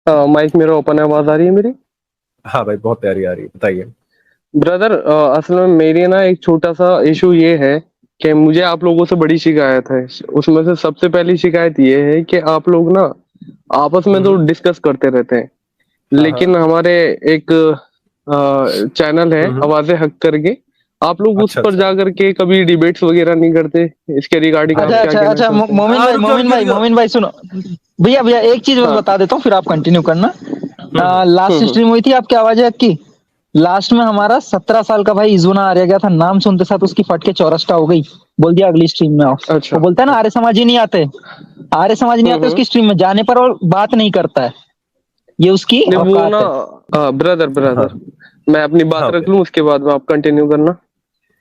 Mic मेरा open है, आवाज आ रही है मेरी? हाँ भाई, बहुत प्यारी आ रही है, बताइए। ब्रदर, असल में मेरी ना एक छोटा सा इशू ये है कि मुझे आप लोगों से बड़ी शिकायत है। उसमें से सबसे पहली शिकायत ये है कि आप लोग ना आपस में तो हम्म। डिस्कस करते रहते हैं, हाँ हाँ। लेकिन हमारे एक चैनल है हम्म। आवाज़े हक करके, आप लोग उस अच्छा पर अच्छा। जा करके कभी डिबेट्स वगैरह नहीं करते? इसके रिगार्डिंग आप अच्छा क्या अच्छा कहना अच्छा, चाहते हैं? मोमिन भाई, रुक जाओ। मोमिन भाई सुनो। भैया भैया एक चीज बस हाँ। बता देता हूँ, फिर आप कंटिन्यू करना। लास्ट हम्म। स्ट्रीम हुई थी आपकी आवाज हक की। लास्ट में हमारा 17 साल का भाई इजुना आर्या गया था, नाम सुनते साथ उसकी फट के चौरस्टा हो गई। बोल दिया अगली स्ट्रीम में आओ। अच्छा। वो बोलता है ना आर्य समाज ही नहीं आते, आर्य समाज नहीं आते हम्म। उसकी स्ट्रीम में जाने पर, और बात नहीं करता है। ये उसकी नहीं वो औकात ना, है। ब्रदर हाँ ब्रदर, मैं अपनी बात हाँ रख ओके। लूं, उसके बाद में आप कंटिन्यू करना।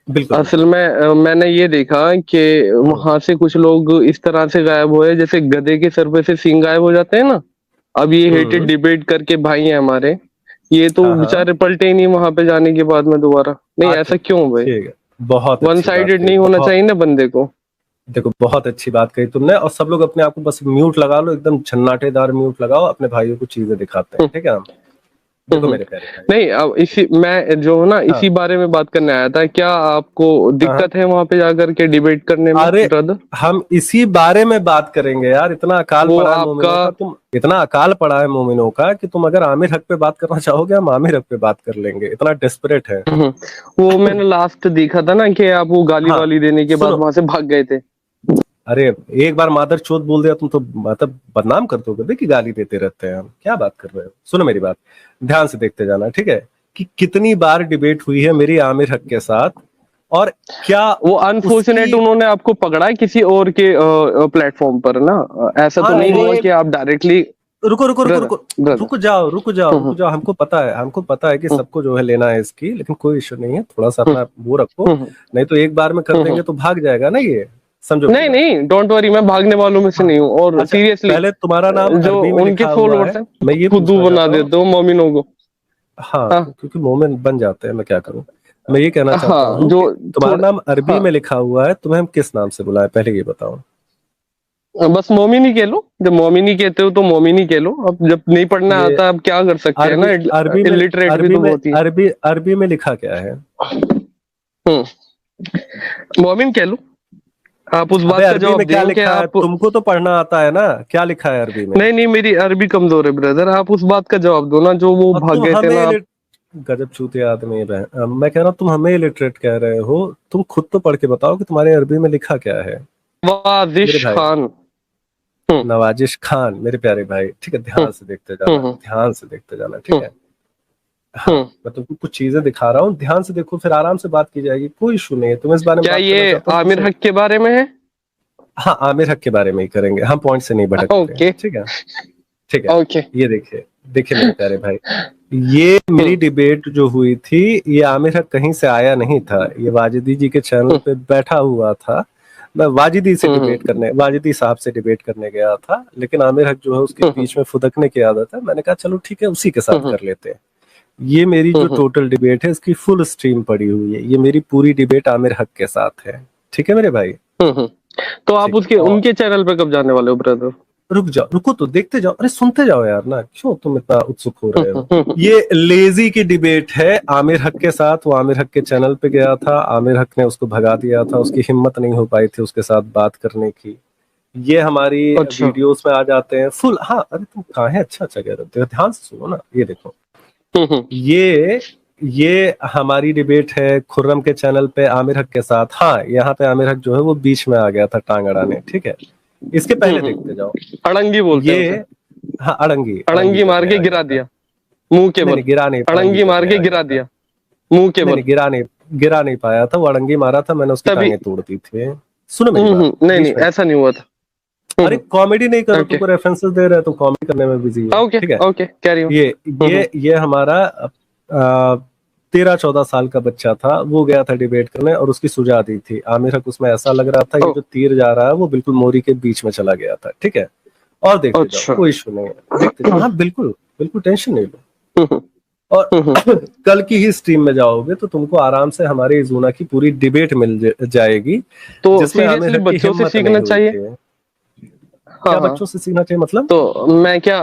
बिल्कुल असल बिल्कुल। में मैंने ये देखा कि हम्म। वहां से कुछ लोग इस तरह से गायब हुए जैसे गधे के सर पे से सींग गायब हो जाते हैं ना। अब ये हेटेड हम्म। डिबेट करके भाई हैं हमारे, ये तो हाँ हाँ। बेचारे पलटे ही नहीं वहां पे जाने के बाद में दोबारा। नहीं, अच्छा, ऐसा क्यों भाई? ठीक है। बहुत वन अच्छी बात साइडेड कही, नहीं होना बहुत। चाहिए ना बंदे को। देखो, बहुत अच्छी बात कही तुमने। और सब लोग अपने आप को बस म्यूट लगा लो, एकदम झन्नाटेदार म्यूट लगाओ, अपने भाइयों को चीजें दिखाते हैं, ठीक है हम। देखो हम्म। मेरे प्यारे भाई। नहीं, अब इसी मैं जो है ना हाँ इसी बारे में बात करने आया था। क्या आपको हाँ हाँ। दिक्कत है वहां पे जाकर के डिबेट करने में, अरे, ब्रदर? हम इसी बारे में बात करेंगे यार। इतना अकाल वो पड़ा है आपका मोमिनों का, तुम इतना अकाल पड़ा है मोमिनों का कि तुम अगर आमिर हक पे बात करना चाहोगे, हम आमिर हक पे बात कर लेंगे, इतना डेस्परेट है। वो मैंने लास्ट देखा था ना कि आप वो गाली हाँ वाली देने के बाद सुनो। वहां से भाग गए थे। अरे, एक बार मादर चोद बोल दिया तुम तो मतलब बदनाम कर दोगे। देखिए, गाली देते रहते हैं हम, क्या बात कर रहे हो। सुनो मेरी बात, ध्यान से देखते जाना, ठीक है। कि कितनी बार डिबेट हुई है मेरी आमिर हक के साथ, और क्या वो अनफॉर्चुनेट उसकी। उन्होंने आपको पकड़ा है किसी और के प्लेटफॉर्म पर ना। ऐसा तो नहीं अरे, हुआ कि आप डायरेक्टली। रुको रुको रुको ब्रदर रुको। ब्रदर। रुक जाओ रुक जाओ रुक जाओ, हमको पता है, हमको पता है कि सबको जो है लेना है इसकी, लेकिन कोई इश्यू नहीं है, थोड़ा सा अपना वो रखो। नहीं तो एक बार में कर देंगे तो भाग जाएगा ना ये। समझो मेरी नहीं बात। नहीं, डोंट वरी, मैं भागने वालों में से हाँ। नहीं हूँ। और अच्छा, सीरियसली, पहले तुम्हारा नाम जो अरबी में उनके लिखा हुआ फॉलोअर्स है, हैं मैं ये फुद्दू पूछना बना चाहता हूँ। देते हो मोमिनों को। हाँ, हाँ क्योंकि मोमिन बन जाते हैं, मैं क्या करूँ। मैं ये कहना चाहता हाँ, हूँ जो कि तुम्हारा थोड़ा। नाम अरबी हाँ, में लिखा हुआ है, तुम्हें हम किस नाम से बुलाएं, पहले ये बताओ। बस मोमिन ही कह लो। जब मोमिन ही कहते हो तो मोमिन ही कह लो। अब जब नहीं पढ़ना ये आता, अब क्या कर सकते हैं ना। अरबी अरबी में इलिटरेट भी अरबी तो में बहुत ही है। अरबी में लिखा क्या है। हम्म। मोमिन कह लो। आप उस अबे, बात का अरबी जवाब में क्या दें कि लिखा है, आप। तुमको तो पढ़ना आता है ना, क्या लिखा है अरबी में। नहीं नहीं, मेरी अरबी कमजोर है ब्रदर। आप उस बात का जवाब दो ना, जो वो और भाग तुम गए थे हमें ना आप। गजब चूते आदमी है मैं कह रहा हूँ, तुम हमें इलिटरेट कह रहे हो। तुम खुद तो पढ़ के बताओ कि तुम्हारे अरबी में लिखा क्या है। मेरे वाजिश भाई, खान। हम्म। नवाजिश खान, मेरे प्यारे भाई, ठीक है, हम्म। ध्यान से देखते जाना, हम्म। ध्यान से देखते जाना, ठीक हम्म। है। हाँ, हम्म। मैं तुमको कुछ चीजें दिखा रहा हूँ, ध्यान से देखो, फिर आराम से बात की जाएगी, कोई इशू नहीं है। तुम इस बारे में क्या बात करना ये चाहते हो आमिर पूछो। हक के बारे में है? हाँ, आमिर हक के बारे में ही करेंगे हम, पॉइंट से नहीं भटकते हैं, ओके। ठीक है। ठीक है। ओके। ये देखिए, देखिए मेरे प्यारे भाई, ये मेरी डिबेट जो हुई थी, ये आमिर हक कहीं से आया नहीं था, ये वाजिदी जी के चैनल पे बैठा हुआ था। मैं वाजिदी साहब से डिबेट करने गया था, लेकिन आमिर हक जो है उसके बीच में फुदकने की आदत है। मैंने कहा चलो ठीक है, उसी के साथ कर लेते हैं। ये मेरी जो टोटल डिबेट है, इसकी फुल स्ट्रीम पड़ी हुई है, ये मेरी पूरी डिबेट आमिर हक के साथ है, ठीक है मेरे भाई। तो आप ठीक है। उसके और उनके चैनल पे कब जाने वाले हो ब्रदर? रुक जाओ, रुको तो देखते जाओ, अरे सुनते जाओ यार ना, क्यों तुम इतना उत्सुक हो रहे हो। ये लेजी की डिबेट है आमिर हक के साथ। वो आमिर हक के चैनल पे गया था, आमिर हक ने उसको भगा दिया था, उसकी हिम्मत नहीं हो पाई थी उसके साथ बात करने की। ये हमारी अच्छा। वीडियोस में आ जाते हैं फुल। हाँ, अरे तुम कहाँ है, अच्छा अच्छा कह रहे हो, ध्यान से सुनो ना, ये देखो। ये हमारी डिबेट है खुर्रम के चैनल पे आमिर हक के साथ। हाँ, यहाँ पे आमिर हक जो है वो बीच में आ गया था टांग अड़ाने, ठीक है। इसके पहले देखते जाओ। अड़ंगी बोलते हैं ये, उसे। हाँ, अड़ंगी अड़ंगी अड़ंगी मार करने के आ गया गिरा था। दिया मुंह के नहीं बल। नहीं, गिरा नहीं, अड़ंगी अड़ंगी मार करने के आ गया गिरा था। दिया मुंह के नहीं बल। नहीं, गिरा नहीं पाया था वो, अड़ंगी मारा था मैंने, उसकी तभी। टांगें तोड़ दी थी। सुनो मेरी बात, नहीं नहीं, बीच में। ऐसा नहीं हुआ था। अरे कॉमेडी नहीं करो, ओके। तुमको रेफरेंसेस दे रहे हो, तुम कॉमेडी करने में बिजी हो, ओके ठीक है। Okay, carry on. ये ये हमारा 13-14 साल का बच्चा था, वो गया था डिबेट करने और उसकी सुझा दी थी। आमिर हक उसमें ऐसा लग रहा था ये जो तीर जा रहा है वो बिल्कुल मोरी के बीच में चला गया था, ठीक है। और देखते जाओ, अच्छा। कोई इशू नहीं है, देखते जाओ, हाँ बिल्कुल बिल्कुल, टेंशन नहीं लो। और कल की ही स्ट्रीम में जाओगे तो तुमको आराम से हमारे इजूना की पूरी डिबेट मिल जाएगी, तो जिसमें आमिर सीरियसली हक की बच्चों से हिम्मत नहीं सीखना हुई चाहिए। थी। क्या हाँ। बच्चों से सीखना चाहिए मतलब? तो मैं क्या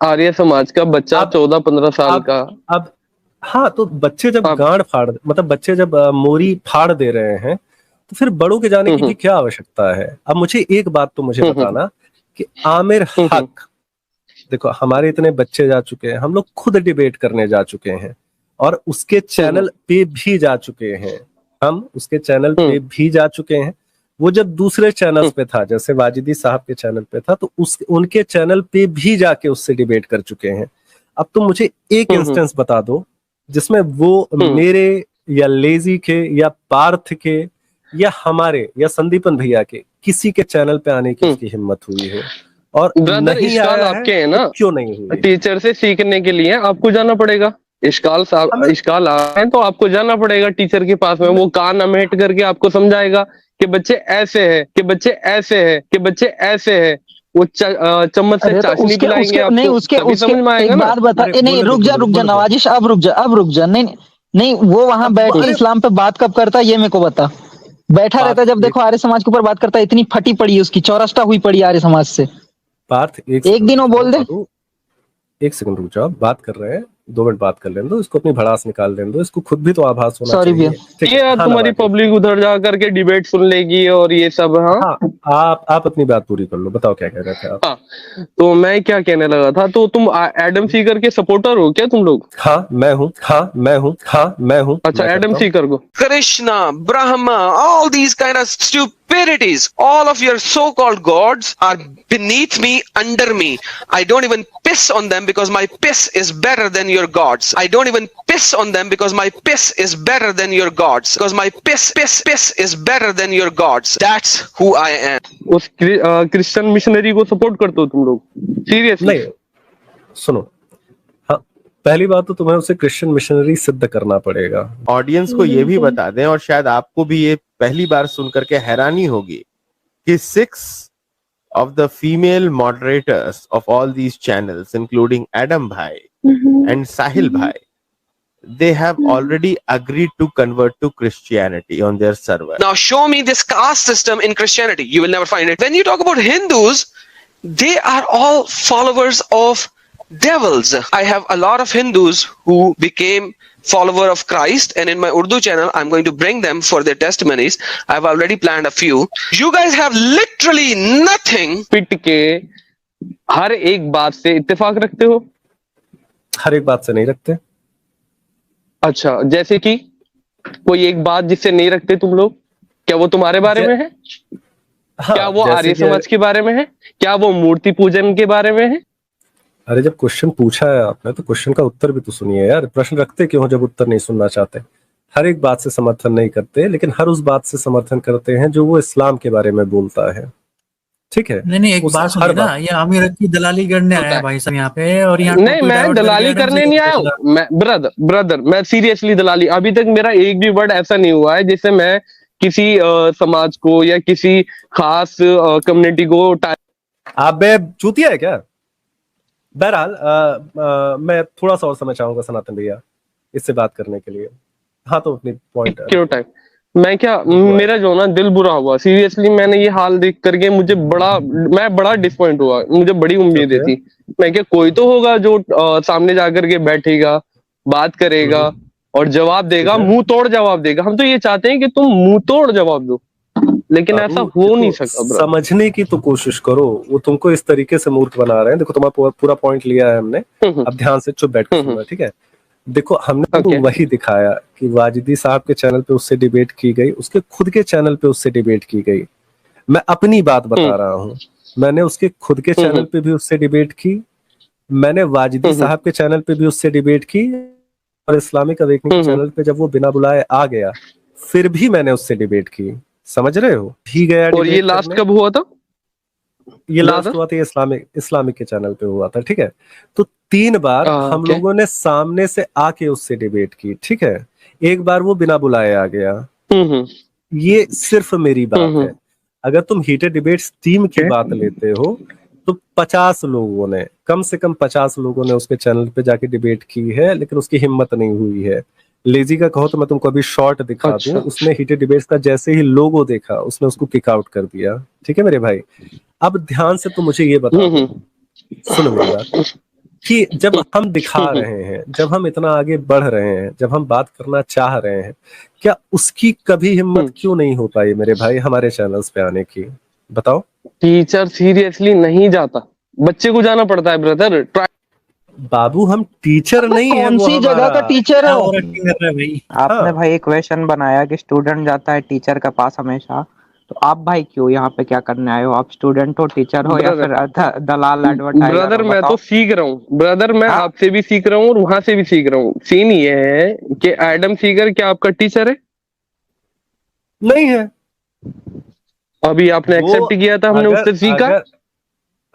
आर्य समाज का बच्चा अब 14-15 साल अब का। अब हाँ, तो बच्चे जब अब गांड फाड़ मतलब बच्चे जब मोरी फाड़ दे रहे हैं तो फिर बड़ों के जाने की भी हम्म क्या आवश्यकता है? अब मुझे एक बात तो मुझे हम्म बताना कि आमिर हम्म हक, देखो हमारे इतने बच्चे जा चुके हैं, हम लोग खुद डिबेट करने जा चुके हैं और उसके हम्म चैनल पे भी जा चुके हैं। हम उसके चैनल पे हम्म भी जा चुके हैं। वो जब दूसरे चैनल्स हम्म पे था, जैसे वाजिदी साहब के चैनल पे था, तो उस उनके चैनल पे भी जाके उससे डिबेट कर चुके हैं। अब तुम मुझे एक हम्म इंस्टेंस बता दो जिसमें वो हम्म मेरे या लेजी के या पार्थ के या हमारे या संदीपन भैया के किसी के चैनल पे आने की उसकी हिम्मत हुई हो, और ब्रदर नहीं इश्काल आया है आपके है तो ना, क्यों नहीं हुई? टीचर से सीखने के लिए आपको जाना पड़ेगा। इश्काल साहब हमें इश्काल आ रहे हैं तो आपको जाना पड़ेगा टीचर के पास में, वो कान अमेट करके आपको समझाएगा कि बच्चे ऐसे है, कि बच्चे ऐसे है, कि बच्चे ऐसे है। वो चम्मच से अरे तो चाशनी उसके पिलाएंगे उसके नहीं, आपको, उसके तभी उसके समझ में आएगा एक ना। बात बता, अरे नहीं रुक जा रुक जा बोले दो। नवाजिश, अब रुक जा अब रुक जा। नहीं नहीं, वो वहां बैठ के अरे इस्लाम पे बात कब करता है ये मेरे को बता। बैठा रहता है पार्थ जब एक देखो आर्य समाज के ऊपर बात करता है, इतनी फटी पड़ी है उसकी, चौरस्ता हुई पड़ी है आर्य समाज से। पार्थ एक एक सेकंड दिन रुक वो जाओ बोल दे। बाबू, एक सेकंड रुक जाओ, बात कर रहे हैं, 2 मिनट बात कर लेने दो इसको, अपनी भड़ास निकाल लेने दो इसको, खुद भी तो आभास होना सॉरी भैया। चाहिए। ठीक ये है, यार हाँ तुम्हारी नवाजिश। पब्लिक उधर जा करके डिबेट सुन लेगी और ये सब। हाँ हाँ, आप अपनी बात पूरी कर लो, बताओ क्या कह रहे थे आप? हाँ। तो मैं क्या कहने लगा था, तो तुम एडम सीकर के सपोर्टर हो क्या तुम लोग? हाँ मैं हूँ, हाँ मैं हूँ, हाँ मैं हूँ, अच्छा, मैं एडम करता हूँ। सीकर को। Krishna, Brahma, all these kind of stupidities. All of your so-called gods are beneath me, under me. I don't even piss on them because my piss is better than your gods. I don't even piss on them because my piss is better than your gods. Because my piss is better than your gods. That's who I am. उस Christian missionary को support करते हो तुम लोग seriously? नहीं, सुनो, हाँ, पहली बात तो तुम्हें उसे क्रिश्चियन मिशनरी सिद्ध करना पड़ेगा। ऑडियंस को ये भी बता दें, और शायद आपको भी ये पहली बार सुन करके हैरानी होगी कि 6 of the female moderators of all these channels, including Adam Bhai and Sahil Bhai, they have already agreed to convert to Christianity on their server. Now show me this caste system in Christianity. You will never find it. When you talk about Hindus, they are all followers of devils. I have a lot of Hindus who became follower of Christ, and in my Urdu channel I'm going to bring them for their testimonies. I've already planned a few. You guys have literally nothing. पिट के हर एक बात से इत्तेफाक रखते हो? हर एक बात से नहीं रखते। अच्छा, जैसे कि कोई एक बात जिससे नहीं रखते तुम लोग, क्या वो तुम्हारे बारे में है? हाँ, क्या वो जैसे आर्य कि- समाज के बारे में है? क्या वो मूर्ति पूजन के बारे में है? अरे जब क्वेश्चन पूछा है आपने तो क्वेश्चन का उत्तर भी तो सुनिए यार, प्रश्न रखते क्यों हो जब उत्तर नहीं सुनना चाहते? हर एक बात से समर्थन नहीं करते, लेकिन हर उस बात से समर्थन करते हैं जो वो इस्लाम के बारे में बोलता है। ठीक है, नहीं एक उस बात सुनिए हर ना, बात ये आमिर की दलाली करने आया है भाई साहब यहाँ पे, और यहाँ नहीं, टोपी मैं डाइवर्ट दलाली करके करने एडम नहीं से आया हूँ। मैं ब्रदर मैं सीरियसली दलाली, अभी तक मेरा एक भी वर्ड ऐसा नहीं हुआ है जिससे मैं किसी समाज को या किसी खास कम्युनिटी को आप बे चूतिया है क्या? बहरहाल मैं थोड़ा सा और समय चाहूंगा सनातन भैया इससे बात करने के लिए। हाँ, तो अपनी पॉइंट क्यों टाइम मैं क्या, मेरा जो ना दिल बुरा हुआ सीरियसली। मैंने ये हाल देख करके मैं बड़ा डिसपॉइंट हुआ। मुझे बड़ी उम्मीदें थी। मैं क्या कोई तो होगा जो सामने जाकर के बैठेगा, बात करेगा और जवाब देगा, मुंह तोड़ जवाब देगा। हम तो ये चाहते हैं कि तुम मुंह तोड़ जवाब दो, लेकिन ऐसा हो नहीं सकता ब्रदर। समझने की तो कोशिश करो, वो तुमको इस तरीके से मूर्ख बना रहे हैं। देखो तुम्हारा पूरा पॉइंट लिया है हमने, अब ध्यान से चुप बैठ के सुनना, ठीक है? देखो हमने तो Okay. वही दिखाया कि वाजिदी साहब के चैनल पे उससे डिबेट की गई, उसके खुद के चैनल पे उससे डिबेट की गई। मैं अपनी बात बता रहा हूँ, मैंने उसके खुद के चैनल पे भी उससे डिबेट की, मैंने वाजिदी साहब के चैनल पे भी उससे डिबेट की, और इस्लामिक अवेकनिंग चैनल पे जब वो बिना बुलाए आ गया फिर भी मैंने उससे डिबेट की। समझ रहे हो? भी गया। और ये लास्ट कब हुआ था? ये लास्ट हुआ था, ये इस्लामिक के चैनल पे हुआ था, ठीक है? तो 3 बार हम okay. लोगों ने सामने से आके उससे डिबेट की, ठीक है? एक बार वो बिना बुलाए आ गया। ये सिर्फ मेरी बात है। अगर तुम हीटेड डिबेट्स टीम की बात लेते हो तो 50 लोगों ने, कम से कम 50 लोगों ने उसके चैनल पे जाके डिबेट की है, लेकिन उसकी हिम्मत नहीं हुई है। लेजी का कहो तो मैं तुमको अभी शॉर्ट दिखा दूं, उसने हीटेड डिबेट्स का जैसे ही लोगो देखा उसने उसको किक आउट कर दिया। ठीक है मेरे भाई? अब ध्यान से तो मुझे ये बताओ, सुनो मेरी बात, कि जब हम दिखा रहे हैं, जब हम इतना आगे बढ़ रहे हैं, जब हम बात करना चाह रहे हैं, क्या उसकी कभी हिम्मत क्यों नहीं हो पाई मेरे भाई हमारे चैनल्स पे आने की? बताओ। टीचर सीरियसली नहीं जाता, बच्चे को जाना पड़ता है ब्रदर। बाबू हम टीचर नहीं है, कौन वो सी जगह का टीचर है क्या वो? ओवर एक्टिंग कर रहा है भाई। आपने हाँ। भाई इक्वेशन बनाया कि स्टूडेंट जाता है टीचर के पास हमेशा, तो आप भाई क्यों यहाँ पे क्या करने आए हो? आप स्टूडेंट हो, टीचर हो, या फिर दलाल एडवर्टाइजर ब्रदर हो? मैं तो बताओ। सीख रहा हूँ ब्रदर, मैं हाँ? आपसे भी सीख रहा हूँ और वहां से भी सीख रहा हूँ। सीन ये है कि एडम सीगर क्या आपका टीचर है? नहीं है। अभी आपने वो एक्सेप्ट किया था, हमने अगर उससे सीखा। अगर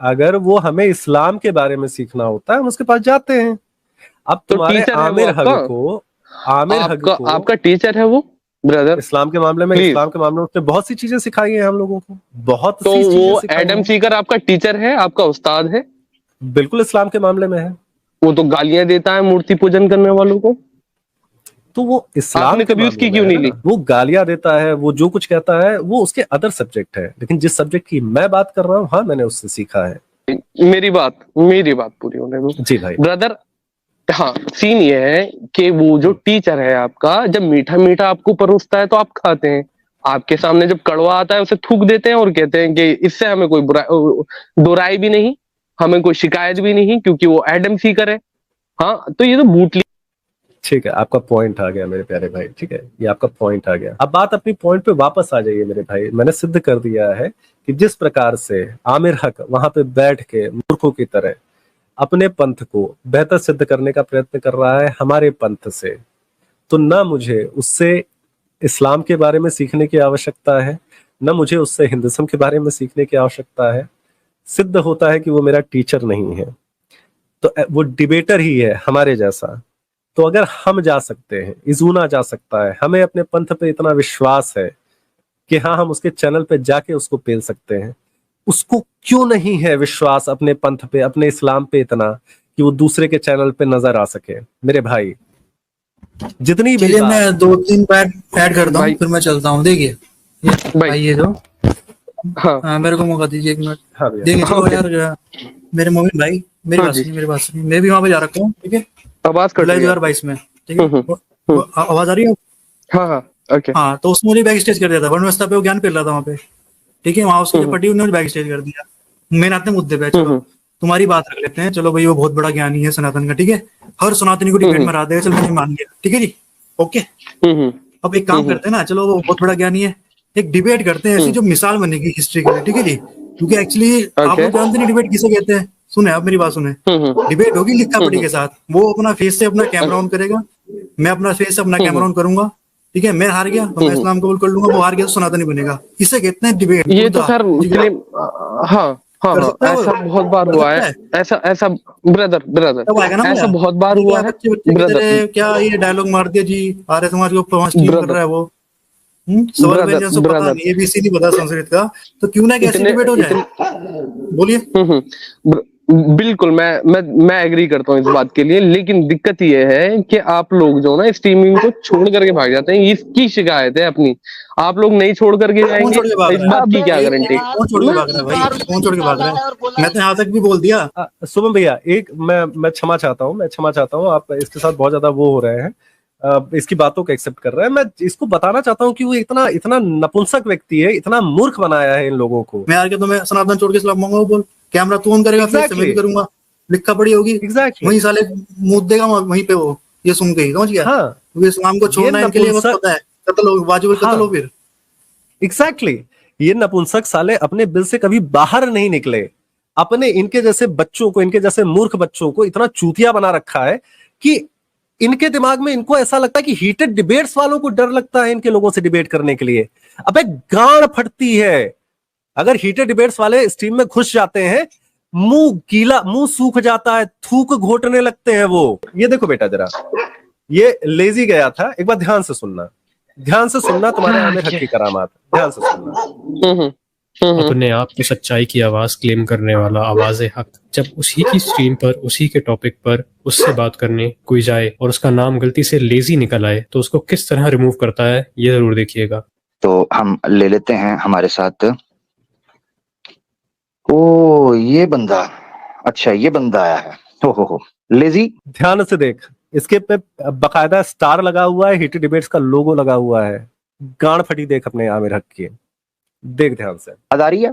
अगर वो हमें इस्लाम के बारे में सीखना होता है, हम उसके पास जाते हैं। अब तो तुम्हारे टीचर है वो आमिर हग आपका? को, आमिर हग आपका को आपका टीचर है वो ब्रदर? इस्लाम के मामले में, प्लीज। इस्लाम के मामले में उसने बहुत सी चीजें सिखाई है हम लोगों को, बहुत तो सी चीजें वो सिखाई एडम हैं। सीकर आपका टीचर है, आपका उस्ताद है? बिल्कुल इस्लाम के मामले में है। वो तो गालियां देता है मूर्ति पूजन करने वालों को। तो वो इस्लाम आपने के कभी मामले उसकी में क्यों है नहीं ना, ली? वो गालियां देता है, वो जो कुछ कहता है वो उसके अदर सब्जेक्ट है, लेकिन जिस सब्जेक्ट की मैं बात कर रहा हूँ, हाँ मैंने उससे सीखा है। मेरी बात पूरी होने दो जी भाई। ब्रदर। हाँ, सीन ये है कि वो जो टीचर है आपका, जब मीठा मीठा आपको परोसता है तो आप खाते हैं, आपके सामने जब कड़वा आता है उसे थूक देते हैं और कहते हैं कि इससे हमें कोई दो राय भी नहीं, हमें कोई शिकायत भी नहीं, क्योंकि वो एडम सीकर है। हाँ, तो ये तो बूटली। ठीक है, आपका पॉइंट आ गया मेरे प्यारे भाई, ठीक है, ये आपका पॉइंट आ गया। अब बात अपनी पॉइंट पे वापस आ जाइए मेरे भाई। मैंने सिद्ध कर दिया है कि जिस प्रकार से आमिर हक वहां पे बैठ के मूर्खों की तरह अपने पंथ को बेहतर सिद्ध करने का प्रयत्न कर रहा है हमारे पंथ से, तो ना मुझे उससे इस्लाम के बारे में सीखने की आवश्यकता है, न मुझे उससे हिंदुइज्म के बारे में सीखने की आवश्यकता है। सिद्ध होता है कि वो मेरा टीचर नहीं है, तो वो डिबेटर ही है हमारे जैसा। तो अगर हम जा सकते हैं, इजूना जा सकता है, हमें अपने पंथ पे इतना विश्वास है कि हाँ हम उसके चैनल पे जाके उसको पेल सकते हैं, उसको क्यों नहीं है विश्वास अपने पंथ पे, अपने इस्लाम पे इतना कि वो दूसरे के चैनल पे नजर आ सके? मेरे भाई जितनी भी चलिए बात, मैं 2-3 पैड ऐड करता हूँ, भाई। फिर मैं चलता हूँ। देखिए भाई। भाई ये जो हाँ मेरे को मौका दीजिए 1 मिनट। हाँ भैया, देखिए चलो ओके। यार, मेरे मोमिन भाई मेरी हाँ बात जी। सुनिए, मेरी बात सुनिए। मैं भी वहां पे जा रखा हूँ, ठीक है, आवाज कट जुलाई रही है। 2022 में, ठीक है। हम्म। आवाज आ रही है? हाँ हाँ, ओके। हाँ, तो उसने मुझे बैक स्टेज कर दिया था, वनवस्था पे वो ज्ञान फैल रहा था वहाँ पे, ठीक है। वहां उसकी जो पट्टी उन्होंने बैक स्टेज कर दिया। मेन आते हैं मुद्दे पे, चलो तुम्हारी बात रख लेते हैं। चलो भाई वो बहुत बड़ा ज्ञानी है सनातन का, ठीक है, हर सनातनी को डिबेट में हरा देगा, चलो मैंने मान लिया, ठीक है जी, ओके। अब एक काम करते हैं ना, चलो वो बहुत बड़ा ज्ञानी है, एक डिबेट करते हैं ऐसी जो मिसाल बनेगी हिस्ट्री के लिए, ठीक है जी। क्योंकि एक्चुअली आप लोग जानते नहीं डिबेट किसे कहते हैं। सुने आप मेरी बात सुने, डिबेट होगी लिखा पढ़ी के साथ, वो अपना फेस से अपना कैमरा ऑन करेगा, मैं अपना फेस से अपना कैमरा ऑन करूंगा, ठीक है। मैं हार गया तो मैं इस्लाम कबूल कर लूंगा, वो हार गया तो सनातनी बनेगा। इसे कहते हैं डिबेट। ये तो खैर हाँ हाँ कर हाँ, सकता है वो? ऐसा बहुत बार कर हुआ सकता है। ऐसा ऐसा ब्रदर तब आएगा ना ऐसा मजा। बहुत बार ठीक हुआ है, है बच्चे कहते ब्रदर। रहे, क्या ये डायलॉग मार दिया जी, आर्य समाज के ऊपर स्ट्रीम कर ब्रदर रहा है वो। स्वर ब्रदर व्यंजन से पता ब्रदर नहीं, एबीसी नहीं पता संस्कृत का, तो क्यों ना कैसी इतने डिबेट हो जाए। बोलिए। बिल्कुल मैं एग्री करता हूँ इस बात के लिए, लेकिन दिक्कत ये है कि आप लोग जो ना स्ट्रीमिंग को छोड़ करके भाग जाते हैं, इसकी शिकायत है अपनी। आप लोग नहीं छोड़ करके कौन जाएंगे, छोड़ के भाग इस रहा है? बात की क्या गारंटी? कौन छोड़ के भाग रहा है भाई? कौन छोड़ के भाग रहा है? मैं तो यहाँ तक भी बोल दिया। सुमन भैया एक मैं क्षमा चाहता हूँ, आप इसके साथ बहुत ज्यादा वो हो रहे हैं, इसकी बातों को एक्सेप्ट कर रहे हैं। मैं इसको बताना चाहता हूँ कि वो इतना इतना नपुंसक व्यक्ति है, इतना मूर्ख बनाया है इन लोगों को। मैं आके तो मैं सनातन छोड़ के इस्लाम मांगूंगा, बोल कैमरा तू ऑन करेगा, फिर से मैं भी करूंगा, लिखा पड़ी होगी, वहीं साले मुंह देगा वहीं पे वो, ये सुन के ही समझ गया। हाँ, क्योंकि इस्लाम को छोड़ना इनके लिए बस पता है, कत्ल हो, वाजिब कत्ल हो। फिर एग्जैक्टली, ये नपुंसक साले अपने बिल से कभी बाहर नहीं निकले। अपने इनके जैसे बच्चों को, इनके जैसे मूर्ख बच्चों को इतना चूतिया बना रखा है कि इनके दिमाग में इनको ऐसा लगता है कि हीटेड डिबेट्स वालों को डर लगता है इनके लोगों से डिबेट करने के लिए। अबे गांड फटती है अगर हीटेड डिबेट्स वाले स्ट्रीम में घुस जाते हैं, मुंह गीला, मुंह सूख जाता है, थूक घोटने लगते हैं वो। ये देखो बेटा जरा, ये लेजी गया था, एक बार ध्यान से सुनना, तुम्हारे आमिर हक की करामात, ध्यान से सुनना। अपने आप को सच्चाई की आवाज क्लेम करने वाला आवाज़े हक जब उसी की स्ट्रीम पर, उसी के टॉपिक पर उससे बात करने कोई जाए और उसका नाम गलती से लेजी निकल आए, तो उसको किस तरह रिमूव करता है ये जरूर देखिएगा। तो हम ले लेते हैं हमारे साथ ओ ये बंदा, अच्छा ये बंदा आया है। हो लेजी। ध्यान से देख, इसके पे बकायदा स्टार लगा हुआ है, हिट डिबेट्स का लोगो लगा हुआ है। गांड फटी देख अपने आमिर हक की, देख ध्यान से। आ रही है?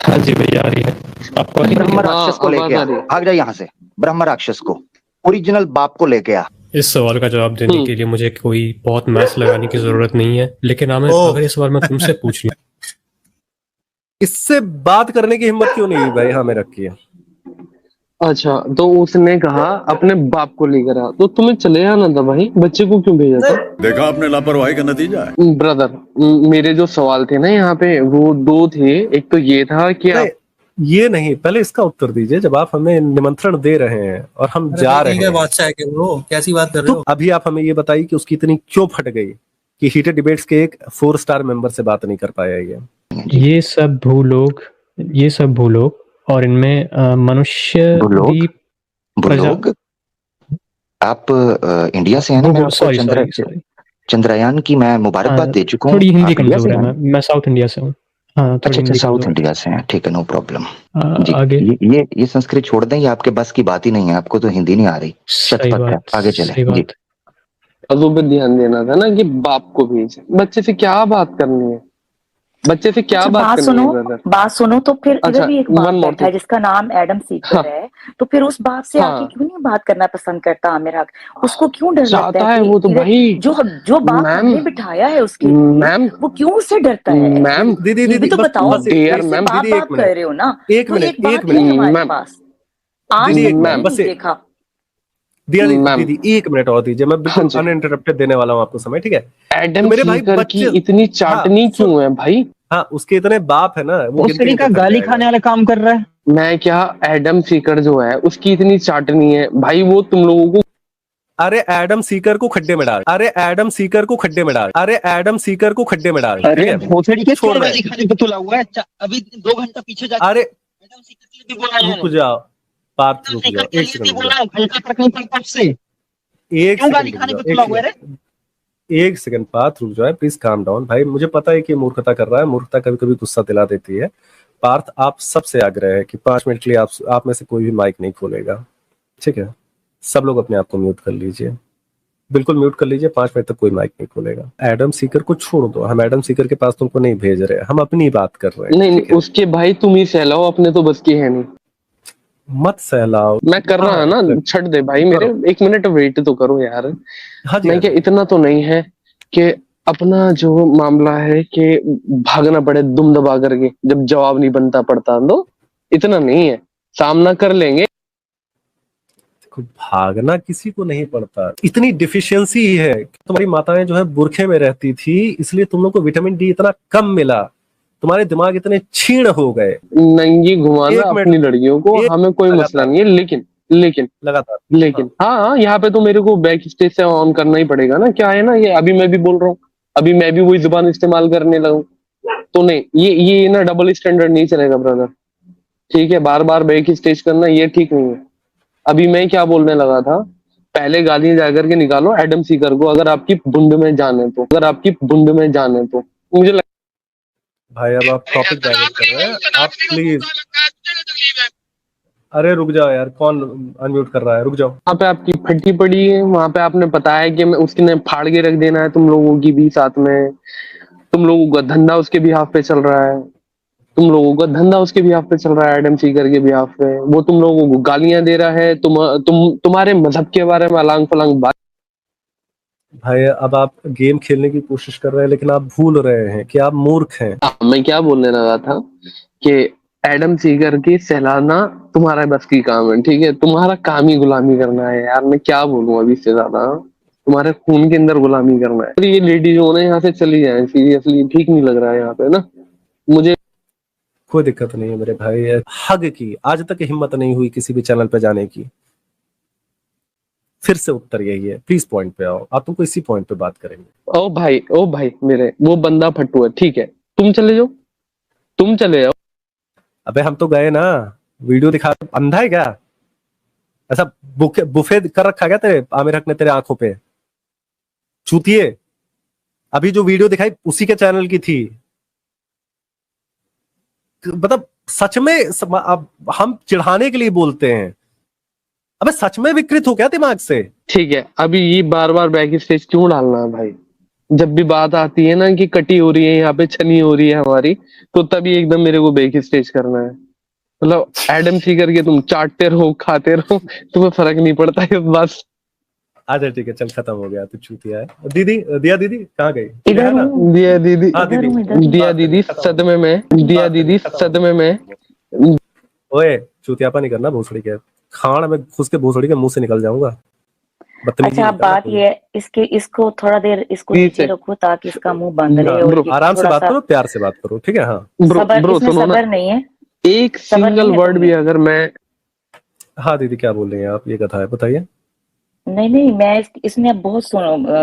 हाँ जी भैया आ रही है। आपको आ रही है? ब्रह्म राक्षस को लेके आ, भाग जा यहाँ से। ब्रह्म राक्षस को, ओरिजिनल बाप को लेके आ। इस सवाल का जवाब देने के लिए मुझे कोई बहुत मैथ्स लगाने की जरूरत नहीं है, लेकिन आमिर अगर ये सवाल मैं तुमसे पूछ लूं, इससे बात करने की हिम्मत क्यों नहीं हुई भाई आमिर हक की? अच्छा, तो उसने कहा अपने बाप को लेकर आ, तो तुम्हें चले आना था भाई, बच्चे को क्यों भेजा था? देखा आपने लापरवाही का नतीजा है। ब्रदर, मेरे जो सवाल थे ना यहाँ पे वो दो थे। एक तो ये था कि आप ये नहीं, पहले इसका उत्तर दीजिए। जब आप हमें निमंत्रण दे रहे हैं और हम जा रहे हैं, बादशाह है कि वो कैसी बात कर रहे तो हो? अभी आप हमें ये बताइए कि उसकी इतनी क्यों फट गई कि हीटेड डिबेट्स के एक 4 स्टार मेंबर से बात नहीं कर पाया ये सब भूलोग और इनमें मनुष्य की भूलोग। आप इंडिया से हैं ना? मैं आपको चंद्रयान की मैं मुबारकबाद दे चुका हूँ। थोड़ी हिंदी कमजोर है, मैं साउथ इंडिया से हूँ। हाँ, अच्छा, साउथ इंडिया से हैं, ठीक है, नो प्रॉब्लम। आगे ये संस्कृत छोड़ दें, ये आपके बस की बात ही नहीं है, आपको तो हिंदी नहीं आ रही। शतपथ है, आगे चले जी। अजू पे ध्यान देना था ना कि बाप को भेजे। बच्चे से क्या बात करनी है? बच्चे से क्या बात करनी है ब्रदर? बात सुनो तो फिर अच्छा, इधर भी एक बाप बैठा है जिसका नाम एडम सीकर है, तो फिर उस बाप से आके क्यों नहीं बात करना पसंद करता आमिर हक? उसको क्यों डर लगता है? वो तो भाई जो बाप हमने बिठाया है उसके लिए, वो क्यों उससे डरता है? मैम दीदी तो बताओ, बाप कह रहे हो ना, एक मिनट हमारे पास आज बस देखा। दीदी 1 मिनट और दीजिए, मैं बिल्कुल अनइंटरप्टेड देने वाला हूँ आपको समय, ठीक है? एडम मेरे भाई बच्चे इतनी चाटनी क्यों है भाई? हाँ, उसके इतने बाप है ना, वो का गाली खाने वाला काम कर रहा है। मैं क्या, एडम सीकर जो है उसकी इतनी चाटनी है भाई, वो तुम लोगों को। अरे एडम सीकर को खड्डे में डाल, अरे एडम सीकर को खड्डे में डाल, अरे एडम सीकर को खड्डे में डाल। अरे भोसड़ी के छोड़ गाली खाने पे तुला हुआ है। अभी 2 घंटा पीछे जा। अरे एडम सीकर के लिए भी बोला है। रुक जाओ पार्थ, रुक जाओ 1 सेकंड, घंटा तक नहीं पड़ता से। क्यों गाली खाने पे तुला हुआ है? 1 सेकंड पार्थ, रुक जाओ, प्लीज काम डाउन भाई। मुझे पता है कि मूर्खता कर रहा है, मूर्खता कभी कभी गुस्सा दिला देती है। पार्थ, आप सबसे आग्रह है कि 5 मिनट के लिए आप में से कोई भी माइक नहीं खोलेगा, ठीक है? सब लोग अपने आप को म्यूट कर लीजिए, बिल्कुल म्यूट कर लीजिए। 5 मिनट तक कोई माइक नहीं खोलेगा। एडम सीकर को छोड़ दो, हम एडम सीकर के पास तुमको नहीं भेज रहे, हम अपनी बात कर रहे हैं। नहीं, उसके भाई तुम ही सहलाओ, अपने तो बस की है नहीं। मत सहलाओ, मैं कर रहा है ना, छट दे भाई मेरे। 1 मिनट वेट तो करो यार। मैं क्या, इतना तो नहीं है कि अपना जो मामला है कि भागना पड़े दुम दबा करके जब जवाब नहीं बनता पड़ता, तो इतना नहीं है, सामना कर लेंगे। भागना किसी को नहीं पड़ता, इतनी डिफिशियंसी ही है। तुम्हारी माताएं जो है बुरखे में रहती थी, इसलिए तुम लोग को विटामिन डी इतना कम मिला, तुम्हारे दिमाग इतने छीण हो गए। नंगी घुमाना अपनी लड़कियों को, हमें कोई मसला नहीं है, लेकिन लगातार हाँ, यहाँ पे तो मेरे को बैक स्टेज से ऑन करना ही पड़ेगा ना। क्या है ना, ये अभी मैं भी बोल रहा हूँ, अभी मैं भी वही जुबान इस्तेमाल करने लगूं तो नहीं, ये ना डबल स्टैंडर्ड नहीं चलेगा ब्रदर, ठीक है? बार बार बैक स्टेज करना ये ठीक नहीं है। अभी मैं क्या बोलने लगा था, पहले गालियां जाकर के निकालो एडम सीकर को, अगर आपकी बुंड में जाने तो मुझे भाई अब आप टॉपिक डाइवर्ट कर रहे हैं, आप प्लीज। अरे रुक जाओ यार, कौन अनम्यूट कर रहा है? रुक जाओ। वहाँ पे आपकी फटी पड़ी है, वहां पे आपने बताया कि मैं उसने फाड़ के रख देना है तुम लोगों की भी साथ में। तुम लोगों का धंधा उसके भी हाथ पे चल रहा है, एडम सीकर के भी हाथ पे। वो तुम लोगों को गालियां दे रहा है, तुम्हारे मजहब के बारे में अलांग फलांग बात। भाई अब आप गेम खेलने की कोशिश कर रहे हैं, लेकिन आप भूल रहे हैं कि आप मूर्ख हैं। मैं क्या बोलने लगा था कि एडम सीकर की सहलाना तुम्हारा बस की काम है, ठीक है? तुम्हारा काम ही गुलामी करना है यार। मैं क्या बोलूं अभी इससे ज्यादा, तुम्हारे खून के अंदर गुलामी करना है। ये लेडीज जो है यहाँ से चली जाए, सीरियसली ठीक नहीं लग रहा है यहाँ पे ना मुझे। कोई दिक्कत नहीं है मेरे भाई, हग की आज तक हिम्मत नहीं हुई किसी भी चैनल पे जाने की। फिर से उत्तर यही है, प्लीज पॉइंट पे आओ। आप तुमको इसी पॉइंट पे बात करेंगे। ओ भाई मेरे, वो बंदा फट्टू है, ठीक है? तुम चले जाओ। अबे हम तो गए ना, वीडियो दिखा। अंधा है क्या? ऐसा बुफे कर रखा क्या तेरे आमिर हक ने तेरे आंखों पे? चूतिए, अभी जो वीडियो दिखाई उसी के चैनल की थी। मतलब सच में अब हम चिढ़ाने के लिए बोलते हैं, अबे सच में विकृत हो क्या दिमाग से? ठीक है, अभी ये बार बार बैक स्टेज क्यों डालना है भाई? जब भी बात आती है ना कि कटी हो रही है, यहाँ पे छनी हो रही है हमारी, तो तभी एकदम मेरे को बैक स्टेज करना है। मतलब एडम सी करके तुम चाटते रहो, खाते रहो, तुम्हें फर्क नहीं पड़ता है बस। अच्छा ठीक है, चल खत्म हो गया, तू चूतिया है। दीदी, दिया दीदी कहाँ गई? इधर है ना? हूँ, दिया दीदी, हाँ दीदी, दिया दीदी सदमे में, दिया दीदी सदमे में। ओए चूतियापा नहीं करना, भोसड़ी के खान में घुस के भोसड़ी के मुंह से निकल जाऊंगा। बदतमीजी अच्छा नहीं करना बात कोई। ये इसके इसको थोड़ा देर इसको ठीक नीचे है। रखो ताकि इसका मुंह बंद रहे हाँ, और ब्रो ये आराम से थोड़ा बात सा करो, प्यार से बात करो, ठीक है? हाँ सबर, ब्रो इसमें सुनो ना, सबर नहीं है, एक सबर सिंगल नहीं है वर्ड भी तुम्हें। अगर मैं, हाँ दीदी क्या बोल रही हैं आप? ये कथा है, बताइए। नहीं नहीं, मैं इसने अब बहुत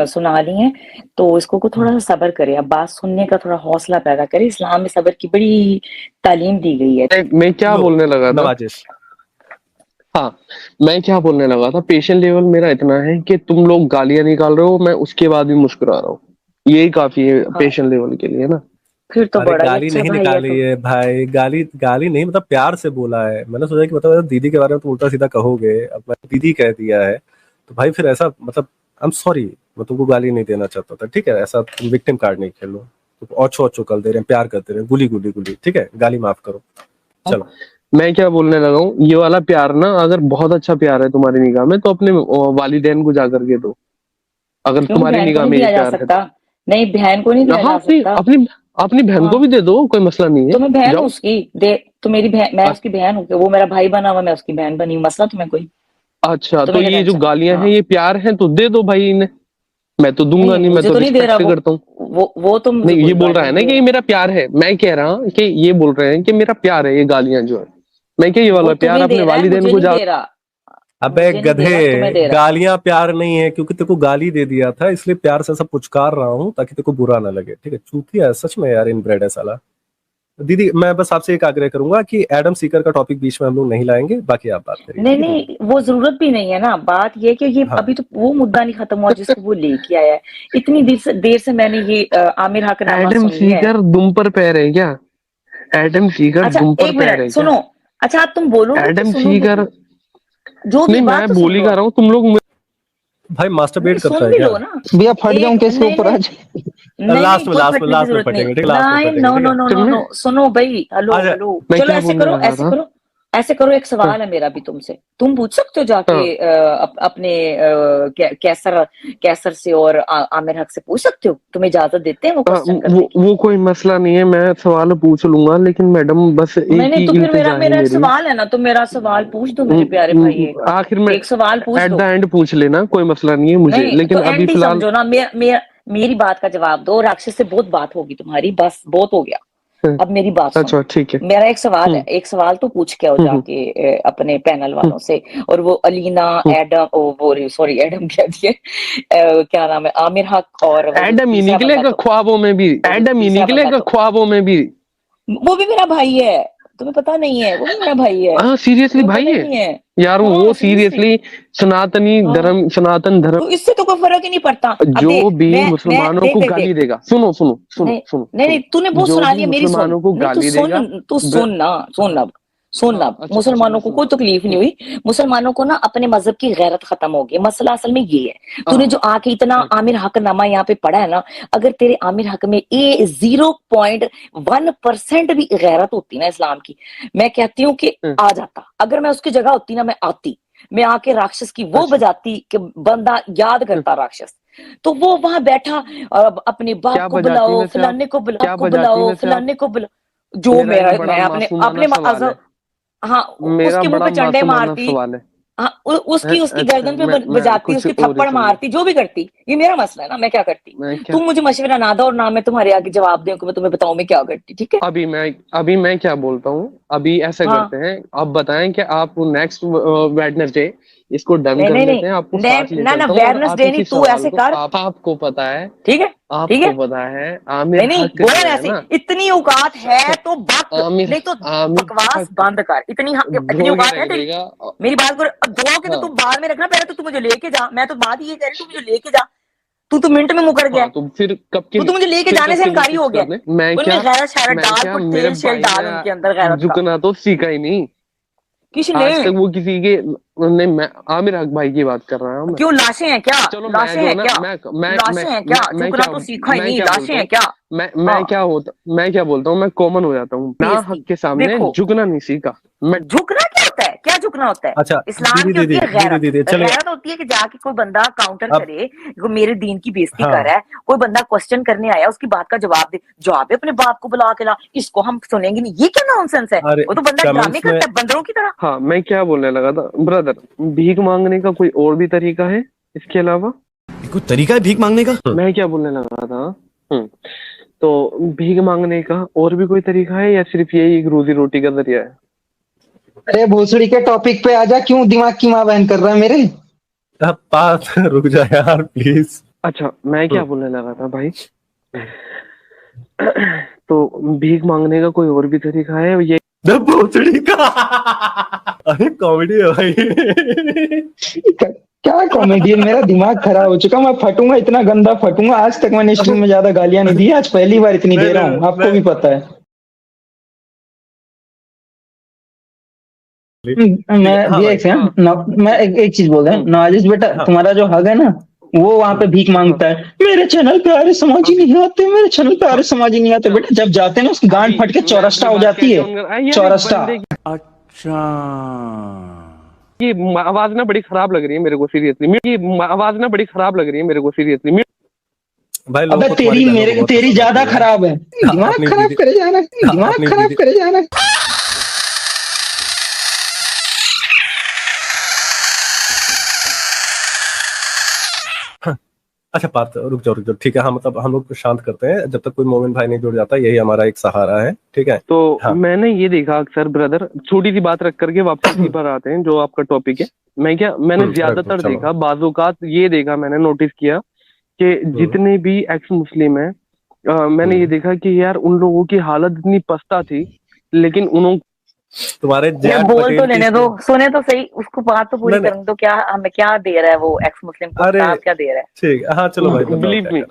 सुना ली है, तो इसको को थोड़ा सा सबर करे, अब बात सुनने का थोड़ा हौसला पैदा करे। इस्लाम में सबर की बड़ी तालीम दी गई है। मैं क्या लो, बोलने लगा था? नवाजिश। हाँ, मैं क्या बोलने लगा था, पेशेंट लेवल मेरा इतना है कि तुम लोग गालियां निकाल रहे हो, मैं उसके बाद भी मुस्कुरा रहा हूँ, यही काफी है हाँ, पेशेंट लेवल के लिए ना। फिर तो अरे बड़ा ही गाली अच्छा नहीं भाई है निकाली तो। है भाई, गाली गाली नहीं, मतलब प्यार से बोला है। मैंने सोचा कि मतलब दीदी के बारे में तो उल्टा सीधा कहोगे, अब मैं दीदी कह दिया है तो भाई फिर ऐसा, मतलब आई एम सॉरी, मैं तुमको गाली नहीं देना चाहता था, ठीक है? ऐसा तुम विक्टिम कार्ड नहीं खेलो, तो ओछो ओछो कर दे रहे हैं, प्यार करते रहे, गुली गुली गुली, ठीक है? गाली माफ करो, चलो। मैं क्या बोलने लगा हूँ, ये वाला प्यार ना, अगर बहुत अच्छा प्यार है तुम्हारी निगाह में, तो अपने वालिदैन को जाकर के दो, अगर क्यों, तुम्हारी बहन को निगाह नहीं में ये दिया जा प्यार है सकता? तो। नहीं, बहन को नहीं दिया हाँ, जा अपनी सकता। अपनी अपनी बहन को हाँ, भी दे दो, कोई मसला नहीं तो है, मैं बहन हूँ जाओ। उसकी, दे तो मेरी बहन, मैं उसकी बहन हूँ, वो मेरा भाई बना हुआ, मैं उसकी बहन बनी हूँ, मसला तुम्हें कोई? अच्छा, तो तुम्हें क्या ये जो टेंशन? गालियां हैं हाँ, ये प्यार है, तो दे दो भाई इन्हें, मैं तो दूंगा नहीं नहीं, मैं मुझे तो तो नहीं दे रहा रिस्पेक्ट करता हूँ। वो तो मुझे नहीं, ये कोई बोल रहा गाली है नहीं ना दे कि ये रहा, मेरा प्यार है, मैं कह रहा हूँ कि ये बोल रहे हैं कि मेरा प्यार है, ये गालियां जो है, मैं क्या ये वो वाला प्यार तुम्हें अपने दे रहा है, वालिदैन मुझे को नहीं जा। दे रहा, अबे मुझे नहीं दे रहा, तुम्हें गधे, दे रहा। गालियां प्यार नहीं है, क्योंकि तेरे को गाली दे दिया था इसलिए प्यार से ऐसा पुचकार रहा हूँ ताकि तेरे को बुरा ना लगे, ठीक है? चूतिया है सच में यार, इनब्रेड है साला। दीदी मैं बस आपसे एक आग्रह करूंगा कि एडम सीकर का टॉपिक बीच में हम लोग नहीं लाएंगे, बाकी आप बात करिए, नहीं ठीक है दीदी? नहीं, वो जरूरत भी नहीं है ना, बात ये कि ये हाँ अभी तो वो मुद्दा नहीं खत्म हुआ जिसको वो लेके आया है। इतनी देर से मैंने ये आमिर हकनामा एडम सुन लिया है। सीकर दुम पर पैर है क्या? एडम सीकर अच्छा दुम पर एक पैर है मिनट क्या? सुनो, अच्छा आप तुम बोलोगे कि एडम सुनोगे? सीकर, जो भी नहीं बात मैं तो बोल सुन ही लो, कर रहा हूँ, तुम लोग भाई नहीं मास्टरबेट करता सुन है भी क्या? लो ना। भैया फट जाऊं क्या इसके नहीं ऊपर नहीं आज? नहीं लास्ट में कोई लास्ट में फटने की लास्ट में जरूरत नहीं, फटेंगे, ठीक है? लास्ट में नहीं फटेंगे, नो ठीक नो है? नो नो तुम्हें, नो, सुनो भाई, हेलो अच्छा हेलो, मैं चलो क्या ऐसे बोलने करो, लगा ऐसे था? करो, ऐसे करो, एक हाँ, सवाल है मेरा भी तुमसे, तुम पूछ सकते हो जाके हाँ, अपने कैसर कैसर से और आमिर हक से पूछ सकते हो, तुम्हें इजाजत देते हैं वो क्वेश्चन करने की? वो कोई मसला नहीं है, मैं सवाल पूछ लूंगा, लेकिन मैडम बस नहीं एक नहीं, ही तो फिर मेरा इल्तिजा है मेरा एक मेरी। सवाल है ना, तो मेरा सवाल पूछ दो मेरे प्यारे भाई, आखिर में एक सवाल पूछ एट द दो। एंड पूछ लेना, कोई मसला नहीं है मुझे, नहीं लेकिन तो अभी एंड ही फिलहाल। समझो ना, मेरी बात का जवाब दो, राक्षस से बहुत बात होगी तुम्हारी, बस बहुत हो गया, अब मेरी बात सुनो। अच्छा ठीक है। मेरा एक सवाल है, एक सवाल तो पूछ के आओ जाके अपने पैनल वालों से, और वो अलीना एडम, वो सॉरी एडम कह दिए, क्या नाम है, आमिर हक, और वो जो एडम ही तीसरा बंदा, निकलेगा तो ख्वाबों में भी, वो जो एडम ही तीसरा बंदा, निकलेगा तो ख्वाबों में भी। वो भी मेरा भाई है, तुम्हें पता नहीं है, वो भी मेरा भाई है, हाँ सीरियसली तुम्हें भाई पता ही है नहीं है। यार, हाँ वो सीरियसली, सीरियसली सनातनी हाँ, धर्म, सनातन धर्म तो इससे तो कोई फर्क ही नहीं पड़ता। अब जो देख, भी मैं मुसलमानों देख को देख गाली देख, देगा, सुनो सुनो सुनो नहीं सुनो नहीं नहीं, सुनो, तूने बहुत जो सुना भी लिया, मेरी सुन, मुसलमानों को नहीं तू गाली सुन, देगा। तू सुन ना, सुन अब, सुन हाँ अब, अच्छा अच्छा, मैं मुसलमानों को सुन कोई रहा हूँ। तकलीफ नहीं हुई, मुसलमानों को ना अपने मजहब की गैरत खत्म हो गई, मसला असल में ये है, तूने जो आके इतना आमिर हकनामा यहाँ पे पढ़ा है ना, अगर तेरे आमिर हक में 0.1% भी गैरत होती ना इस्लाम की, मैं कहती हूँ कि आ जाता, अगर मैं उसकी जगह होती ना, मैं आती, मैं आके राक्षस की वो बजाती कि बंदा याद करता राक्षस, तो वो वहां बैठा, अपने बाप क्या को बजाती बुलाओ, वैसे आप? फलाने को बुलाओ, क्या आपको बजाती बुलाओ, वैसे आप? फलाने को बुलाओ, जो मेरा एक बड़ा मैं अपने मासूमाना सवाल है, हाँ, मेरा उसके मुंह बड़ा पे चंडे मासूमाना मारती, सवाल है। हाँ, उसकी अच्छा, गर्दन पे मैं बजाती, कुछ उसके और ही थप्पड़ समझ, मारती, जो भी करती, ये मेरा मसला है ना, मैं क्या करती? मैं क्या, तुम मुझे मशवरा ना दो और ना मैं तुम्हारे आगे जवाब दूं कि मैं तुम्हें बताऊं मैं क्या करती, ठीक है? अभी मैं क्या बोलता हूँ, अभी ऐसा हाँ, करते हैं, आप बताएं कि आप नेक्स्ट वेडनेसडे इसको डन नहीं कर नहीं लेते हैं, आपको साथ नहीं, ले ना ना, चलता हूँ, और आप वेडनेसडे नहीं, इसी तू सवाल ऐसे को, कर, आपको पता है, ठीक है, ठीक आपको है, पता है आमिर नहीं हक बोल जो है ऐसे, ना, इतनी औकात है तो बक, आमिर नहीं तो आमिर बकवास हक बंद कर, इतनी धो के औकात है रख तेरी? देगा। मेरी बात कर, अब धो के तो हाँ तू बाद में रखना, पहले तो तू मुझे लेके जा, मैं तो बात ये कह रही, तू मुझे लेके जा, तू तो मिनट में मुकर गया। तो फिर कब की तू तो मुझे लेके फिर जाने कब से की इनकारी हो गया। मैं क्या गैरत शैरत मैं डाल, क्या कुछ मेरे तेल शेल भाई डाल उनके अंदर गैरत का। झुकना तो सीखा ही नहीं किसने? आज तक। वो किसी के नहीं, मैं आमिर हक भाई की बात कर रहा हूँ मैं। क्यों लाशें हैं क्या? चलो लाशें मैं जो हैं ना क्या? मैं लाशें हैं क्या? मैं झुकना क्या तो सीखा ही मैं नहीं, क्या लाशें बोलता हैं हूँ, क्या? मैं हाँ। क्या बोलता हूँ, मैं कॉमन हो जाता हूँ ना, हक के सामने देखो, झुकना नहीं सीखा मैं। झुकना क्या होता है? क्या झुकना होता है? अच्छा इस्लाम की दीदी होती है दीदी गैरत। दीदी चलिए गैरत होती है कि जाके कोई बंदा काउंटर अब करे, वो मेरे दीन की बेइज्जती हाँ कर रहा है, कोई बंदा क्वेश्चन करने आया, उसकी बात का जवाब दे। जवाब है अपने बाप को बुला के ला, इसको हम सुनेंगे नहीं। ये क्या नॉनसेंस है? अरे वो तो बंदा ड्रामे कमेंट्स में करता है बंदरों की तरह। हाँ, मैं क्या बोलने लगा था ब्रदर, भीख मांगने का कोई और भी तरीका है इसके अलावा? कोई तरीका है भीख मांगने का? मैं क्या बोलने लगा था, तो भीख मांगने का और भी कोई तरीका है या सिर्फ यही एक रोजी रोटी का जरिया है? अरे भोसड़ी के टॉपिक पे आजा, क्यों दिमाग की माँ बहन कर रहा है मेरे? अब बात रुक जा यार प्लीज। अच्छा, मैं क्या बोलने लगा था भाई, तो भीख मांगने का कोई और भी तरीका है ये? भोसड़ी का अरे कॉमेडी है भाई। क्या कॉमेडियन, मेरा दिमाग खराब हो चुका। मैं फटूंगा, इतना गंदा फटूंगा। आज तक मैंने स्ट्रीम में ज्यादा गालियां नहीं दी, आज पहली बार इतनी दे रहा हूँ, आपको भी पता है। मैं एक चीज बोल रहा हूँ, नवाजिश बेटा, तुम्हारा जो हग है ना, वो वहां पे भीख मांगता है, मेरे चैनल पे आर्य समाजी नहीं आते, मेरे चैनल पे आर्य समाजी नहीं आते। बेटा जब जाते हैं ना, उसकी गांड फट के चौरस्ता हो जाती है, चौरस्ता। अच्छा, ये आवाज ना बड़ी खराब लग रही है मेरे को सीरियसली, ये आवाज ना बड़ी खराब लग रही है मेरे को सीरियसली भाई। अबे तेरी ज्यादा खराब है, दिमाग खराब करे जाना, दिमाग खराब करे जाना। अच्छा बात रुक जाओ ठीक है। हाँ मतलब हम लोग को शांत करते हैं जब तक कोई मोमिन भाई नहीं जुड़ जाता, यही हमारा एक सहारा है, ठीक है। तो हाँ। मैंने ये देखा अक्सर ब्रदर, छोटी सी बात रख करके वापस इसी पर आते हैं जो आपका टॉपिक है। मैंने ज्यादातर चलो। देखा, बाज़-औक़ात ये देखा, मैंने नोटिस किया कि जितने भी एक्स मुस्लिम हैं, मैंने ये देखा कि यार उन लोगों की हालत इतनी पस्ता थी, लेकिन उन्होंने तुम्हारे बोल तो लेने दो, सुने तो सही, उसको बात तो पूरी करने दो। क्या हमें क्या दे रहा है वो एक्स मुस्लिम को? क्या दे रहा है? ठीक, हाँ चलो भाई, बिलीव मी,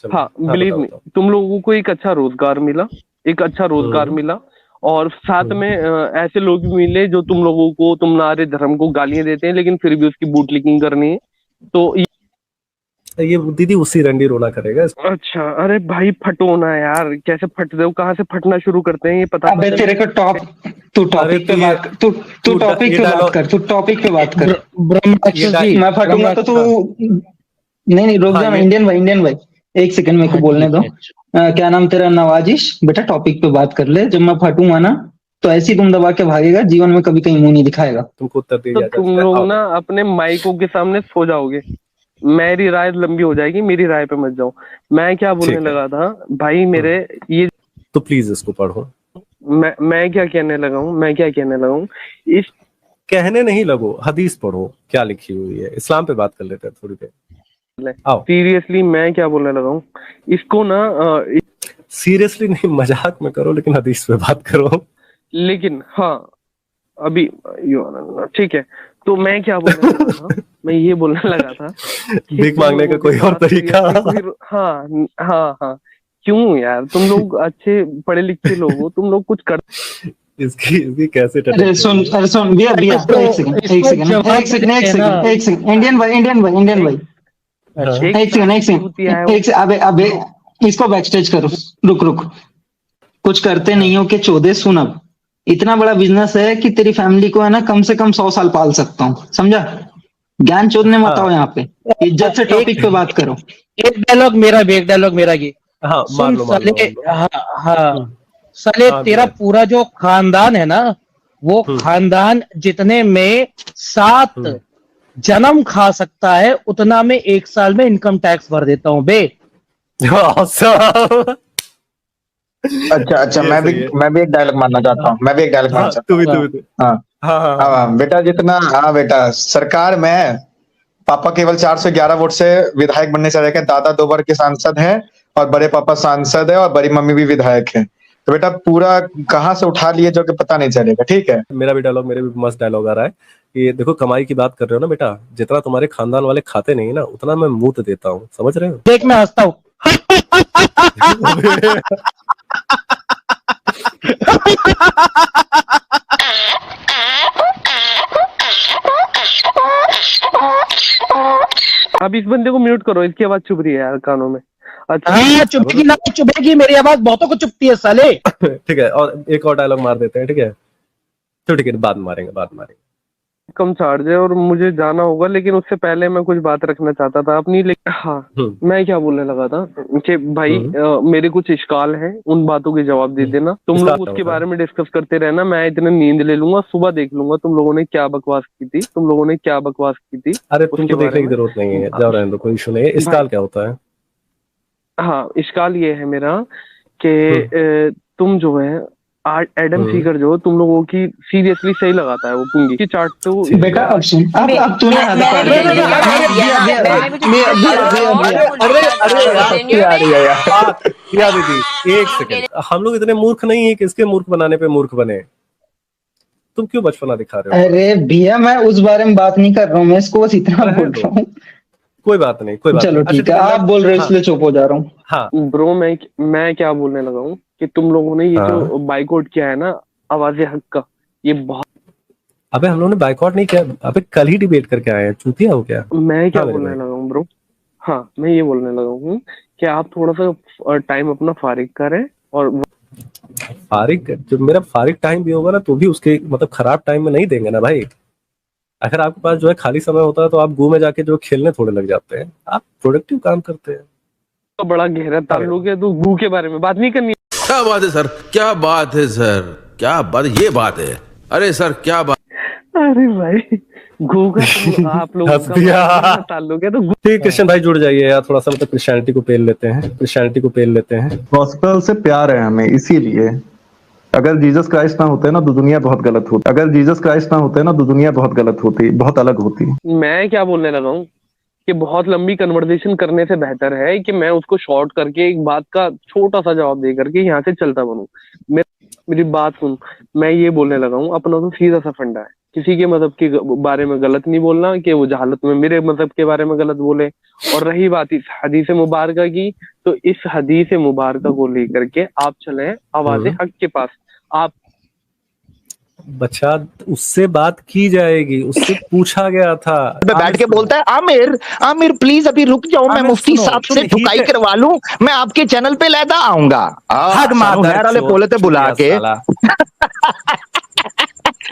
हाँ बिलीव मी, तुम लोगों को एक अच्छा रोजगार मिला, एक अच्छा रोजगार मिला, और साथ में ऐसे लोग भी मिले जो तुम लोगों को, तुम्हारे धर्म को गालियां देते हैं लेकिन फिर भी उसकी बूटलीकिंग करनी है। तो ये दीदी उसी रंडी रोना करेगा। अच्छा, अरे भाई फटो ना यार, कैसे फटते हो, कहाँ से फटना शुरू करते हैं ये पता? अबे तेरे को तू टॉपिक पे बात कर, तू टॉपिक पे बात कर, तू टॉपिक पे बात कर। मैं फटूंगा तो तू नहीं रुक जा। इंडियन भाई एक सेकंड मेरे को बोलने दो। क्या नाम तेरा? नवाजिश बेटा, टॉपिक पे बात कर ले। जब मैं फटूंगा ना तो ऐसे ही तुम दबा के भागेगा, जीवन में कभी कहीं मुंह नहीं दिखाएगा। तुमको उत्तर दे तो तुम लोग ना अपने माइकों के सामने सो जाओगे, मेरी राय लंबी हो जाएगी, मेरी राय पे मत जाओ। मैं क्या बोलने लगा था भाई मेरे, ये तो प्लीज इसको पढ़ो। मैं क्या कहने लगा हूँ, इस कहने नहीं लगो, हदीस पढ़ो क्या लिखी हुई है। इस्लाम पे बात कर लेते हैं थोड़ी देर। सीरियसली मैं क्या बोलने लगा हूँ, इसको ना सीरियसली नहीं, मजाक में करो, लेकिन हदीस पे बात करो। लेकिन हाँ अभी ठीक है। तो मैं क्या बोलने लगा था, मैं ये बोलने लगा था भीख मांगने का कोई और तरीका। हाँ क्यों यार, तुम लोग अच्छे पढ़े लिखे लोग हो, तुम लोग कुछ कर इसकी कैसे अरे सुन भैया एक सेकंड इंडियन भाई अबे इसको बैकस्टेज करो। रुक कुछ करते नहीं हो के चौदह। सुन, अब इतना बड़ा बिजनेस है कि तेरी फैमिली को है ना कम से कम 100 साल पाल सकता हूँ, समझा? ज्ञान चोदने मत आओ यहाँ पे, इज्जत से टॉपिक पे बात करो। एक डायलॉग मेरा ये सुन साले। हाँ साले, तेरा पूरा जो खानदान है ना, वो खानदान जितने में 7 जन्म खा सकता है, उतना में 1 साल में इनकम टैक्स भर देता हूँ बे। अच्छा मैं भी एक डायलॉग मानना चाहता हूँ। हाँ बेटा, बेटा सरकार में पापा केवल 411 वोट से विधायक बनने से रहे। दादा 2 बार के सांसद हैं और बड़े पापा सांसद है और बड़ी मम्मी भी विधायक है। तो बेटा पूरा कहाँ से उठा लिए जो कि पता नहीं चलेगा, ठीक है। मेरा भी डायलॉग, मेरे भी मस्त डायलॉग आ रहा है कि देखो कमाई की बात कर रहे हो ना बेटा, जितना तुम्हारे खानदान वाले खाते नहीं ना उतना मैं मुंह देता हूँ, समझ रहे हो। देख मैं हंसता हूँ। अब इस बंदे को म्यूट करो, इसकी आवाज चुभ रही है यार कानों में। अच्छा हाँ चुभेगी ना चुभेगी, मेरी आवाज बहुतों को चुभती है साले। ठीक है, और एक और डायलॉग मार देते हैं, ठीक है। तो ठीक है, बाद में मारेंगे। कम चार्ज है और मुझे जाना होगा, लेकिन उससे पहले मैं कुछ बात रखना चाहता था अपनी। हाँ मैं क्या बोलने लगा था कि भाई मेरे कुछ इश्काल हैं, उन बातों के जवाब दे देना। तुम लोग उसके बारे में डिस्कस करते रहना, मैं इतने नींद ले लूंगा, सुबह देख लूंगा तुम लोगों ने क्या बकवास की थी, अरे तुमको देखने की जरूरत नहीं है, जाओ रहने दो, कोई इशू नहीं है। इश्काल क्या होता है? हाँ इश्काल ये है मेरा कि तुम जो है एडम सीकर जो तुम लोगों की सीरियसली सही लगाता है वो पुंगी की चाट। तो बेटा अब सुन, अब तूने दीदी एक सेकंड, हम लोग इतने मूर्ख नहीं है कि इसके मूर्ख बनाने पे मूर्ख बने। तुम क्यों बचपना दिखा रहे हो? अरे भैया मैं उस बारे में बात नहीं कर रहा हूँ, मैं इसको बस इतना बोल रहा हूँ। कोई बात नहीं, चलो ठीक है, आप बोल रहे हो इसलिए चुप हो जा रहा हूँ। हाँ ब्रो मैं क्या बोलने लगा हूँ कि तुम लोगों ने ये जो बाइकआउट किया है ना आवाज़े हक का, ये बहुत। अबे हम लोगों ने बाइकआउट नहीं किया, अबे कल ही डिबेट करके आए हैं, चूतिया हो क्या? मैं क्या बोलने लगा हूँ ब्रो, हाँ मैं ये बोलने लगा हूँ कि आप थोड़ा सा टाइम अपना फारिग करें। और फारिग, जब मेरा फारिग टाइम भी होगा ना तो भी उसके मतलब खराब टाइम में नहीं देंगे ना भाई। अगर आपके पास जो है खाली समय होता है तो आप गू में जाके जो खेलने थोड़े लग जाते हैं, आप प्रोडक्टिव काम करते हैं। तो बड़ा गहरा ताल्लुक है, तो गू के बारे में बात नहीं करनी। क्या बात है सर, क्या बात है सर, क्या बात, ये बात है। अरे सर क्या बात। अरे भाई गू का आप लोगों का ताल्लुक है तो ठीक, कृष्ण भाई जुड़ जाइए यार, थोड़ा सा मतलब क्रिश्चियनिटी को पेल लेते हैं। गॉस्पेल से प्यार है हमें, इसीलिए अगर जीसस क्राइस्ट ना होते ना तो दुनिया बहुत गलत होती। बहुत अलग होती। मैं क्या बोलने लगा हूँ कि बहुत लंबी कन्वर्सेशन करने से बेहतर है कि मैं उसको शॉर्ट करके एक बात का छोटा सा जवाब दे करके यहाँ से चलता बनूं। मेरी बात सुन, मैं ये बोलने लगा हूँ अपना तो सीधा सा फंडा है, किसी के मजहब के बारे में गलत नहीं बोलना कि वो जहालत में मेरे मजहब के बारे में गलत बोले। और रही बात इस हदीस मुबारक की, तो इस हदीस मुबारक को लेकर के आप चले आवाज़े हक के पास। आप बच्चा उससे बात की जाएगी, उससे पूछा गया था। बैठ के बोलता है आमिर प्लीज अभी रुक जाओ, मैं मुफ्ती साहब से ठुकाई करवा लूं, मैं आपके चैनल पे लैदा आऊंगा। हक मार वाले बोले थे बुला के।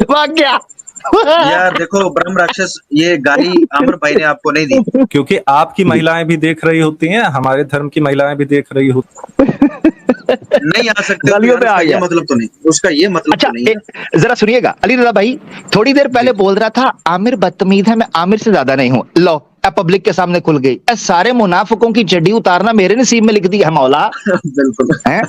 वाह क्या यार देखो ब्रह्म राक्षस, ये गाली आमिर भाई ने आपको नहीं दी, क्योंकि आपकी महिलाएं भी देख रही होती हैं, हमारे धर्म की महिलाएं भी देख रही होती नहीं आ सकते गालियों पे आ गया, मतलब तो नहीं उसका, ये मतलब अच्छा, तो नहीं है। जरा सुनिएगा अली रजा भाई, थोड़ी देर पहले बोल रहा था आमिर बदतमीज है, मैं आमिर से ज्यादा नहीं हूँ। लो पब्लिक के सामने खुल गई, सारे मुनाफिकों की चड्डी उतारना मेरे नसीब में लिख दी है मौला। बिल्कुल है